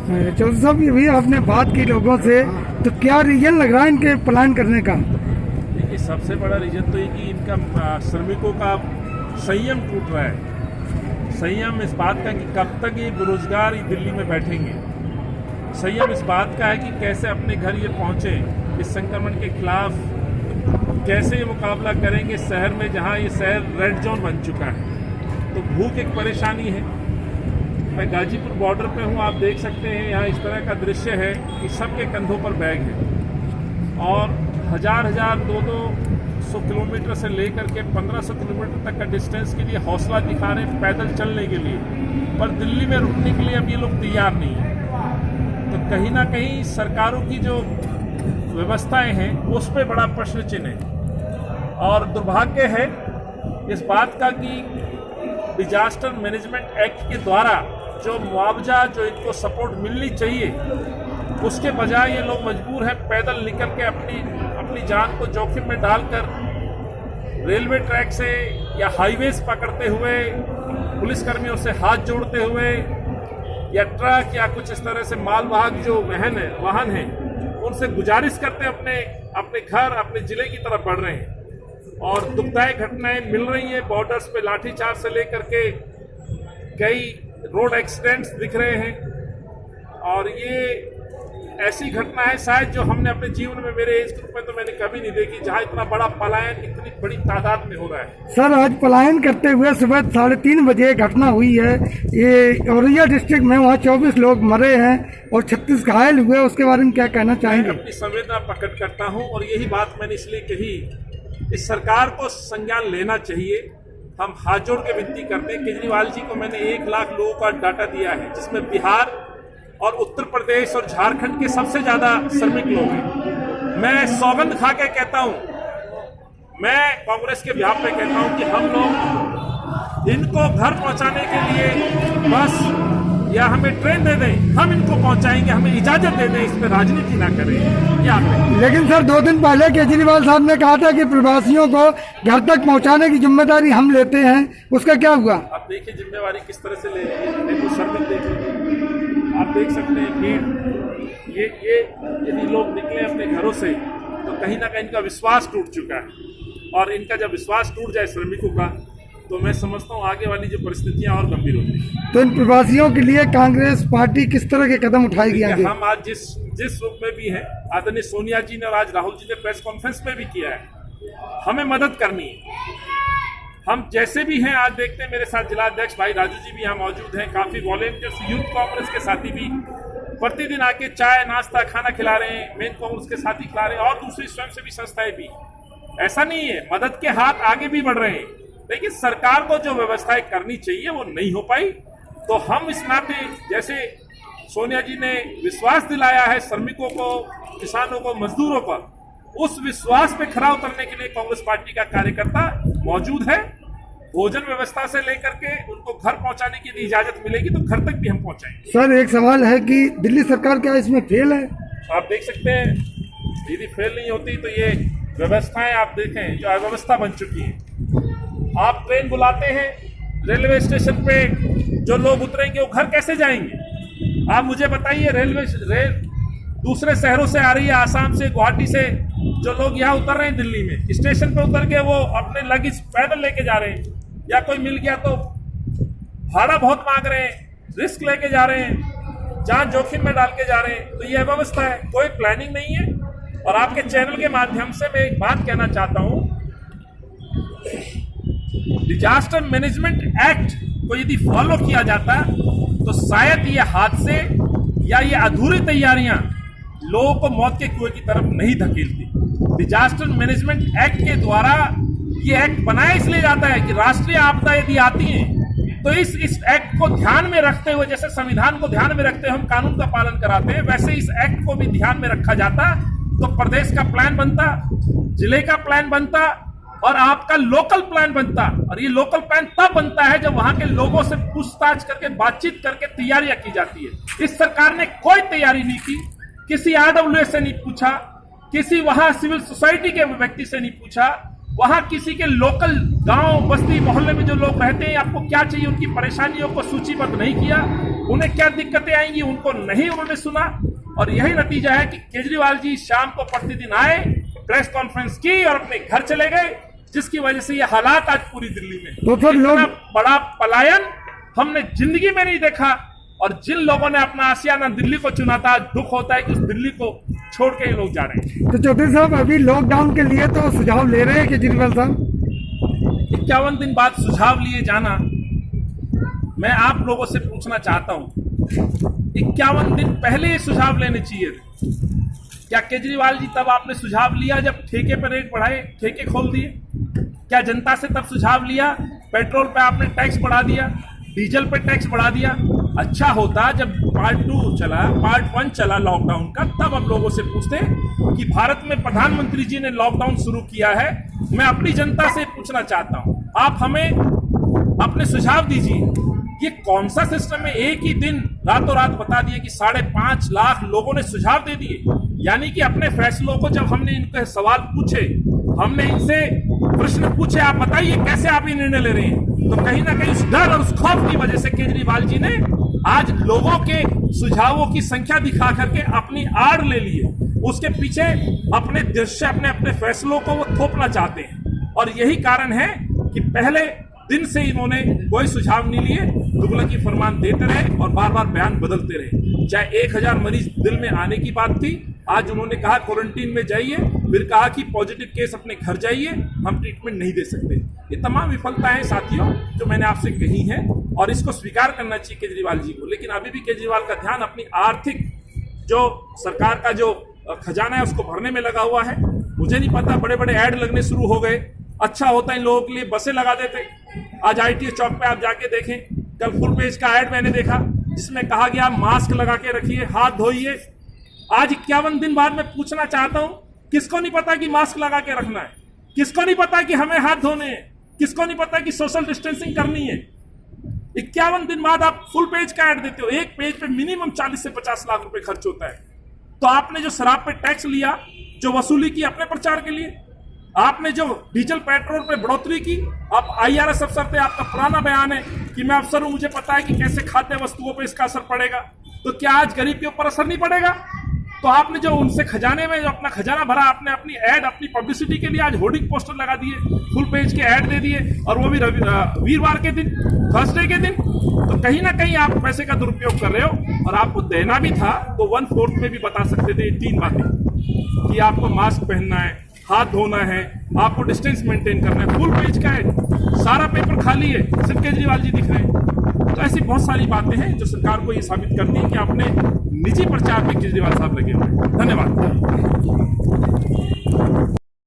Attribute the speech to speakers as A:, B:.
A: चौधरी साहब, ये भी आपने बात की लोगों से, तो क्या रीजन लग रहा है इनके प्लान करने का?
B: देखिए, सबसे बड़ा रीजन तो ये कि इनका श्रमिकों का संयम टूट रहा है। संयम इस बात का कि कब तक ये बेरोजगार दिल्ली में बैठेंगे। संयम इस बात का है कि कैसे अपने घर ये पहुँचे, इस संक्रमण के खिलाफ कैसे ये मुकाबला करेंगे शहर में, जहाँ ये शहर रेड जोन बन चुका है। तो भूख एक परेशानी है। मैं गाजीपुर बॉर्डर पे हूँ, आप देख सकते हैं यहाँ इस तरह का दृश्य है कि सबके कंधों पर बैग है और हजार 200 किलोमीटर से लेकर के 1500 किलोमीटर तक का डिस्टेंस के लिए हौसला दिखा रहे हैं पैदल चलने के लिए, पर दिल्ली में रुकने के लिए अब ये लोग तैयार नहीं हैं। तो कहीं ना कहीं सरकारों की जो व्यवस्थाएं हैं उस पर बड़ा प्रश्न चिन्ह है। और दुर्भाग्य है इस बात का कि डिजास्टर मैनेजमेंट एक्ट के द्वारा जो मुआवजा, जो इनको सपोर्ट मिलनी चाहिए, उसके बजाय ये लोग मजबूर हैं पैदल निकल के अपनी जान को जोखिम में डालकर रेलवे ट्रैक से या हाईवेज पकड़ते हुए, पुलिसकर्मियों से हाथ जोड़ते हुए, या ट्रक या कुछ इस तरह से मालवाहक जो वाहन हैं उनसे गुजारिश करते अपने घर, अपने जिले की तरफ बढ़ रहे हैं। और दुखदायक घटनाएं मिल रही हैं। बॉर्डर्स पे लाठीचार्ज से लेकर के कई रोड एक्सीडेंट्स दिख रहे हैं और ये ऐसी घटना है शायद जो हमने अपने जीवन में, मेरे एज ग्रुप में तो मैंने कभी नहीं देखी, जहां इतना बड़ा पलायन इतनी बड़ी तादाद में हो रहा है।
A: सर, आज पलायन करते हुए सुबह 3:30 बजे घटना हुई है, ये औरैया डिस्ट्रिक्ट में, वहाँ 24 लोग मरे हैं और 36 घायल हुए। उसके बारे में क्या कहना चाहेंगे?
B: अपनी संवेदना प्रकट करता हूँ और यही बात मैंने इसलिए कही, इस सरकार को संज्ञान लेना चाहिए। हम हाथ जोड़ के विनती करते हैं, केजरीवाल जी को मैंने 1 लाख लोगों का डाटा दिया है, जिसमें बिहार और उत्तर प्रदेश और झारखंड के सबसे ज्यादा श्रमिक लोग हैं। मैं सौगंध खा के कहता हूं, मैं कांग्रेस के बिहार पे कहता हूं कि हम लोग इनको घर पहुंचाने के लिए बस या हमें ट्रेन दे दें, हम इनको पहुंचाएंगे, हमें इजाजत दे दें, इस पर राजनीति ना करें। याद रखें।
A: लेकिन सर, 2 दिन पहले केजरीवाल साहब ने कहा था कि प्रवासियों को घर तक पहुंचाने की जिम्मेदारी हम लेते हैं, उसका क्या हुआ?
B: अब देखिए जिम्मेवारी किस तरह से ले रही है। देखो, श्रमिक देखिए, आप देख सकते हैं भीड़, ये यदि लोग निकले अपने घरों से तो कहीं ना कहीं इनका विश्वास टूट चुका है और इनका जब विश्वास टूट जाए श्रमिकों का, तो मैं समझता हूँ आगे वाली जो परिस्थितियां और गंभीर होती हैं।
A: तो इन प्रवासियों के लिए कांग्रेस पार्टी किस तरह के कदम उठाएगी आगे?
B: हम आज जिस रूप में भी हैं, आदरणीय सोनिया जी ने और आज राहुल जी ने प्रेस कॉन्फ्रेंस में भी किया है, हमें मदद करनी है। हम जैसे भी हैं, आज देखते हैं मेरे साथ जिला अध्यक्ष भाई राजू जी भी यहाँ मौजूद हैं, काफी वॉलेंटियर्स, यूथ कांग्रेस के साथी भी प्रतिदिन आके चाय नाश्ता खाना खिला रहे हैं, मेन कांग्रेस के साथी खिला रहे हैं और दूसरी स्वयंसेवी संस्थाएं भी। ऐसा नहीं है, मदद के हाथ आगे भी बढ़ रहे हैं, लेकिन सरकार को जो व्यवस्थाएं करनी चाहिए वो नहीं हो पाई। तो हम इस नाते, जैसे सोनिया जी ने विश्वास दिलाया है श्रमिकों को, किसानों को, मजदूरों पर, उस विश्वास पे खरा उतरने के लिए कांग्रेस पार्टी का कार्यकर्ता मौजूद है। भोजन व्यवस्था से लेकर के उनको घर पहुंचाने की इजाजत मिलेगी तो घर तक भी हम पहुंचाएंगे।
A: सर, एक सवाल है कि दिल्ली सरकार क्या इसमें फेल है?
B: आप देख सकते हैं, यदि फेल नहीं होती तो ये व्यवस्थाएं आप देखें जो अव्यवस्था बन चुकी है। आप ट्रेन बुलाते हैं, रेलवे स्टेशन पे जो लोग उतरेंगे वो घर कैसे जाएंगे? आप मुझे बताइए, रेल दूसरे शहरों से आ रही है, आसाम से, गुवाहाटी से, जो लोग यहाँ उतर रहे हैं दिल्ली में, स्टेशन पे उतर के वो अपने लगेज पैदल लेके जा रहे हैं, या कोई मिल गया तो भाड़ा बहुत मांग रहे हैं, रिस्क लेके जा रहे हैं, जान जोखिम में डाल के जा रहे हैं। तो ये व्यवस्था है, कोई प्लानिंग नहीं है। और आपके चैनल के माध्यम से मैं एक बात कहना चाहता हूं, डिजास्टर मैनेजमेंट एक्ट को यदि फॉलो किया जाता तो शायद ये हादसे या ये अधूरी तैयारियां लोगों को मौत के कुएं की तरफ नहीं धकेलती। डिजास्टर मैनेजमेंट एक्ट के द्वारा ये एक्ट बनाया इसलिए जाता है कि राष्ट्रीय आपदा यदि आती है तो इस एक्ट को ध्यान में रखते हुए, जैसे संविधान को ध्यान में रखते हुए हम कानून का पालन कराते हैं, वैसे इस एक्ट को भी ध्यान में रखा जाता तो प्रदेश का प्लान बनता, जिले का प्लान बनता और आपका लोकल प्लान बनता। और ये लोकल प्लान तब बनता है जब वहां के लोगों से पूछताछ करके, बातचीत करके तैयारियां की जाती है। इस सरकार ने कोई तैयारी नहीं की, किसी RWS से नहीं पूछा, किसी वहां सिविल सोसाइटी के व्यक्ति से नहीं पूछा, वहां किसी के लोकल गांव, बस्ती, मोहल्ले में जो लोग रहते हैं आपको क्या चाहिए, उनकी परेशानियों को सूचीबद्ध नहीं किया। उन्हें क्या दिक्कतें आएंगी उनको नहीं उन्होंने सुना, और यही नतीजा है कि केजरीवाल जी शाम को प्रतिदिन आए, प्रेस कॉन्फ्रेंस की और अपने घर चले गए, जिसकी वजह से ये हालात आज पूरी दिल्ली में।
A: तो फिर
B: इतना
A: लोग
B: बड़ा पलायन हमने जिंदगी में नहीं देखा, और जिन लोगों ने अपना आशियाना दिल्ली को चुना था, दुख होता है कि उस दिल्ली को छोड़ के ये लोग जा रहे हैं।
A: तो चौधरी साहब अभी लॉकडाउन के लिए तो सुझाव ले रहे हैं केजरीवाल साहब।
B: 51 दिन बाद सुझाव लिए जाना, मैं आप लोगों से पूछना चाहता हूं, 51 दिन पहले ये सुझाव लेने चाहिए थे। क्या केजरीवाल जी तब आपने सुझाव लिया जब ठेके पर रेट बढ़ाए, ठेके खोल दिए? क्या जनता से तब सुझाव लिया? पेट्रोल पे आपने टैक्स बढ़ा दिया, डीजल पे टैक्स बढ़ा दिया। अच्छा होता जब पार्ट 2 चला, पार्ट 1 चला लॉकडाउन का, तब हम लोगों से पूछते कि भारत में प्रधानमंत्री जी ने लॉकडाउन शुरू किया है। मैं अपनी जनता से पूछना चाहता हूं, आप हमें अपने सुझाव दीजिए। ये कौन सा सिस्टम है? एक ही दिन रातों रात बता दिए कि 5.5 लाख लोगों ने सुझाव दे दिए। यानी कि अपने फैसलों को जब हमने इनके सवाल पूछे, हमने इनसे प्रश्न पूछे, आप बताइए कैसे आप ये निर्णय ले रहे हैं, तो कहीं ना कहीं उस डर और उस खौफ की वजह से केजरीवाल जी ने आज लोगों के सुझावों की संख्या दिखा करके अपनी आड़ ले लिए। उसके पीछे अपने देश से अपने फैसलों को वो थोपना चाहते हैं, और यही कारण है कि पहले दिन से इन्होंने कोई सुझाव नहीं लिए, तुगलकी फरमान देते रहे और बार बार बयान बदलते रहे। चाहे 1000 मरीज दिल में आने की बात थी, आज उन्होंने कहा क्वारंटीन में जाइए, फिर कहा कि पॉजिटिव केस अपने घर जाइए, हम ट्रीटमेंट नहीं दे सकते। ये तमाम विफलताएं साथियों जो मैंने आपसे कही हैं, और इसको स्वीकार करना चाहिए केजरीवाल जी को। लेकिन अभी भी केजरीवाल का ध्यान अपनी आर्थिक जो सरकार का जो खजाना है उसको भरने में लगा हुआ है। मुझे नहीं पता, बड़े बड़े ऐड लगने शुरू हो गए। अच्छा होता इन लोगों के लिए बसें लगा देते। आज ITO चौक पे आप जाके देखें, कल फुल पेज का ऐड मैंने देखा जिसमें कहा गया मास्क लगा के रखिए, हाथ धोइए। आज 51 दिन बाद मैं पूछना चाहता हूं, किसको नहीं पता कि मास्क लगा के रखना है? किसको नहीं पता कि हमें हाथ धोने हैं? किसको नहीं पता कि सोशल डिस्टेंसिंग करनी है? 51 दिन बाद आप फुल पेज का ऐड देते हो। एक पेज पे मिनिमम 40 से 50 लाख रुपए खर्च होता है। तो आपने जो शराब पे टैक्स लिया, जो वसूली की अपने प्रचार के लिए, आपने जो डीजल पेट्रोल पे बढ़ोतरी की, आप IRS अफसर थे, आपका पुराना बयान है कि मैं अफसर हूं, मुझे पता है कि कैसे खाद्य वस्तुओं पे इसका असर पड़ेगा। तो क्या आज गरीब के ऊपर असर नहीं पड़ेगा? तो आपने जो उनसे खजाने में जो अपना खजाना भरा, आपने अपनी ऐड, अपनी पब्लिसिटी के लिए आज होर्डिंग पोस्टर लगा दिए, फुल पेज के ऐड दे दिए, और वो भी वीरवार के दिन, थर्सडे के दिन। तो कहीं ना कहीं आप पैसे का दुरुपयोग कर रहे हो, और आपको देना भी था तो 1/4 में भी बता सकते थे ये 3 बातें कि आपको मास्क पहनना है, हाथ धोना है, आपको डिस्टेंस मेंटेन करना है। फुल पेज का है, सारा पेपर खाली है, सिर्फ केजरीवाल जी दिख रहे हैं। तो ऐसी बहुत सारी बातें हैं जो सरकार को ये साबित करती है कि अपने निजी प्रचार में केजरीवाल साहब लगे हुए हैं। धन्यवाद।